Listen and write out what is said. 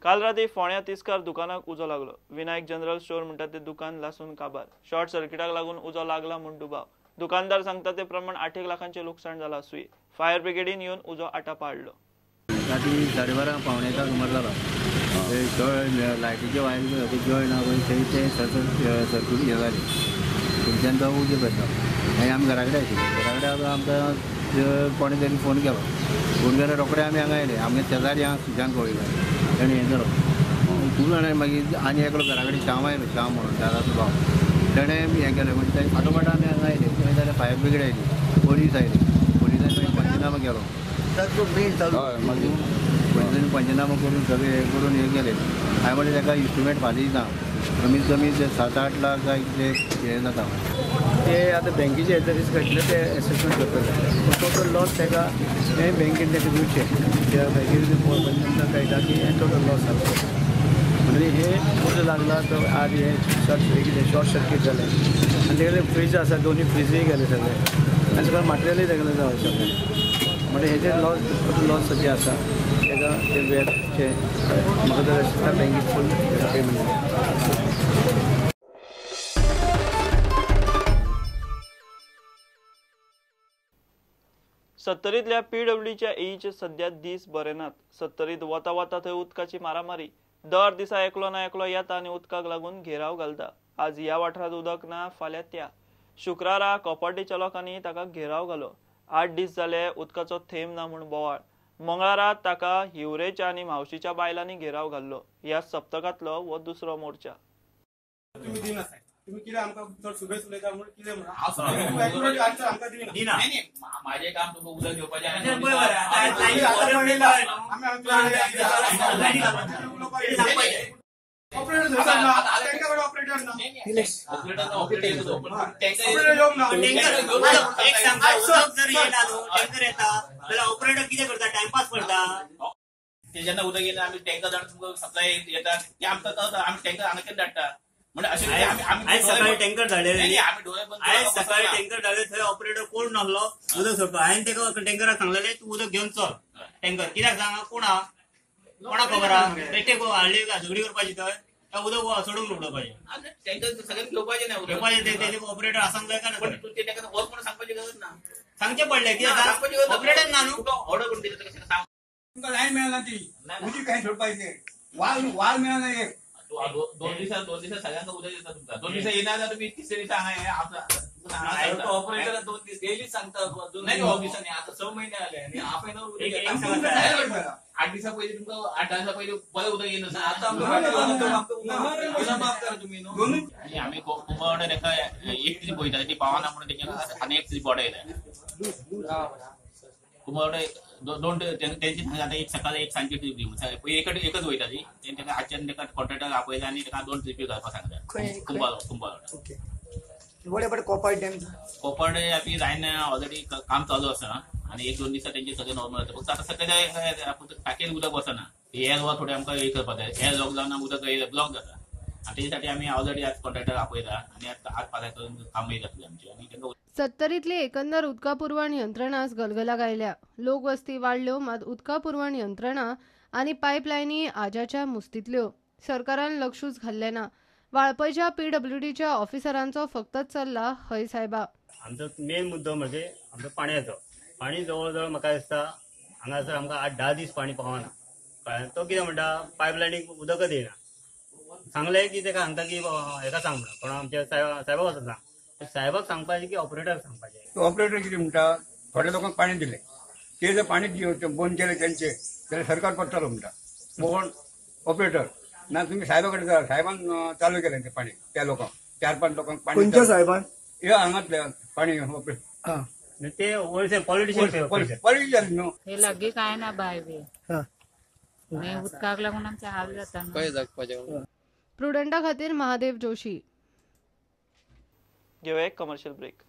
काल राती फोण्या तिस्कार दुकानाक उजो लागलो। विनायक जनरल स्टोर म्हणटा ते दुकान लासून काबार। शॉर्ट सर्किटाक लागून उजो लागला म्हूण दुबाव। दुकानदार सांगता ते प्रमाण 8 लाखांचे लुकसाण जाला आसूय। फायर ब्रिगेडीन येवन उजो आटापाडलो। राती 12:30 पावणेचा सुमार जाला। लायटीचे वायर जॉय ना ते सर्किट हे जाली। थंयच्यान तो उजो पेटलो आनी आमी घरा कडेन आशिल्ले। घरा कडेन आमकां कोणे तरी फोन केल्यार रोखडे आमी हांगा आयले। आमगे शेजारी हांगा सुजान कळयलो ताणें हें केलो। खूब जाणां मागीर आनी एकलो घरा कडेन श्याम आयलो, श्याम म्हणून दादाचो भाव, ताणें हें केलें म्हणजे फाटोफाट आमी हांगा आयले। थंय जाल्यार fire brigade oily, police oily. पोलिसांनी मागीर पंचनामा केलो। पोलिसांनी पंचनामा करून सगळें हें करून हें केलें। हांवें म्हणलें ताका इस्टिमेट फाल्यां दिता, कमीत कमी 7-8 लाख काय कितें हें जाता। ते आतां बँकेचे एजरीस घडले ते एसेसमेंट करतले। टोटल लॉस ताका हें बँकेन ताका दिवचें। त्या बँकेन कळटा की हें टोटल लॉस जालो म्हणजे हे उजो लागला तो आज हे शॉर्ट सर्कीट जालें आनी तेगेले फ्रीज आसा, दोनी फ्रिजूय गेले सगळे आनी सगळें मटेरियलूय तेगेलें जावं सगळें। म्हणजे हेजे लॉस टोटल लॉस जे आसा ताका ते वेळाचे म्हाका तर दिसता बँकेक फूल पेमेंट। सत्तरीतल्या PWDच्या एईचे सध्या दीस बरे नात। सत्तरीत वता वता थंय उदकाची मारामारी। दर दिसा एकलो ना एकलो येता आनी उदकाक लागून घेराव घालता। आज ह्या वाठारांत उदक ना, फाल्यां त्या। शुक्रारा कोपर्डेच्या लोकांनी ताका घेराव घालो। 8 दीस जाले उदकाचो थेंब ना म्हूण बोवाळ। मंगळारा ताका हिवरेच्या आनी मावशीच्या बायलांनी घेराव घाल्लो। ह्या सप्तकांतलो हो दुसरो मोर्चा। तुम्ही किती आमका चड सुबेज उलयता म्हणून कितें म्हणा हांव एक्युरेट आन्सर आमका दिना नाही माझे काम तुका उदक घेवपाचें आनी बरोबर ऑपरेटर धरता ना तांकाकडे ऑपरेटर ना ऑपरेटर येवंक ना एक सांगता उदक जर येना न्हू टँकर येता जाल्यार ऑपरेटर कितें करता टाइमपास करता ते जेन्ना उदक येना आमी टँकर धाडून तुमकां सप्लाय येता ते आमकां कळटा आमी टँकर हांगाच्यान धाडटा म्हणजे अशें आमी सकाळी टँकर धाडले आयज सकाळी टँकर धाडले थंय ऑपरेटर कोण नासलो उदक सोडपाक हांवें ताका टँकराक सांगलेलें तूं उदक घेवन चल टँकर कित्याक सांग कोणा खबर आहा बेटे हाडली झगडी करपाची थंय उदक सोडून उडोवपाचें टँकर सगळ्यांक घेवपाचें ना घेवपाचें तेजे ऑपरेटर आसांक जाय काय ना तूं तेका वच म्हणून सांगपाची गरज ना सांगचें पडलें कित्याक ऑपरेटर ना न्हू ऑर्डर करून दिता तशें सांग तुमकां लायन मेळना ती उदीक कांय सोडपाचें वाल मेळना एक 2 दिवसां सगळ्यांक उदक येता तुमकां 2 दिवसां येना जाल्यार तुम्ही तिसरे दिसा हांगा ऑपरेटर 2 दीस डेली सांगता नाही 2 दिसांनी आता 6 महिने जाले आनी हाफ एन आवर 8 दिसा पयलीं तुमकां 8 दिसा पयलीं बरें उदक येना आता आनी आमी कुंभवाड्यार एका एक ट्रीप वयता ती पावना म्हणून तेच्या आनी एक ट्रीप ऑर्डर येता कुंभवाड्यार दोन त्यांची आता एक सकाळी एक सांजची ट्रीप दी एकच वयता ती तेका आजच्यान तेका कॉन्ट्रॅक्टर आपयला आनी तेका 2 ट्रिपी घालपाक सांगता कुंभवाड्यार What about Copper Dam? Copper Dam आमी जायन ऑलरेडी काम चालू आसा आनी 1-2 दिसा तेंचे सगळे नॉर्मल जाता फक्त आता सकाळी टाकयेन उदक बसना एअर वा थोडे आमकां हे करपाक जाय एअर लॉक जावन उदक ब्लॉक जाता आनी तेच्यासाठी आमी ऑलरेडी आज कॉन्ट्रॅक्टर आपयला आनी आज फाल्यां करून कामय जातली आमची आनी तेंका सत्तरीतली एकंदर उदका पुरवण यंत्रणाच गलगला गायल्या। लोकवस्ती वाडल्यो मात उदका पुरवण यंत्रणा आनी पायपलायनी आजाच्या मुस्तीतल्यो। सरकारान लक्षूच घाल्लें ना। वाळपयच्या PWDच्या ऑफिसरांचो फक्तच चल्ला हय साहेबा। आमचो मेन मुद्दो म्हणजे आमचो पाण्याचो पाणी जवळ जवळ म्हाका दिसता हांगासर आमकां 8-10 दीस पाणी पावना कळ्ळें तो कितें म्हणटा पायपलायनीक उदकच येना सांगलें की ताका सांगता की हेका सांग म्हणून पण आमच्या साहेबाक वचत सांग साहेबाक सांगपाचें की ऑपरेटराक सांगपाचें ऑपरेटर कितें म्हणटा थोड्या लोकांक पाणी दिलें ते जर पाणी बंद केलें तेंचे जाल्यार सरकार पडटलो म्हणटा कोण ऑपरेटर ना तुम्ही साहेबाकडे जा साहेबान चालू केलें ते पाणी त्या लोकांक 4-5 लोकांक पाणी कोणत्या साहेबान हे हांगातले पाणी ते वयचे पॉलिटिशियन न्हू हे लागी काय ना बाय बी उदकाक लागून आमचे हाल जाता। प्रुडंटा खातीर महादेव जोशी। घेऊया एक कमर्शियल ब्रेक।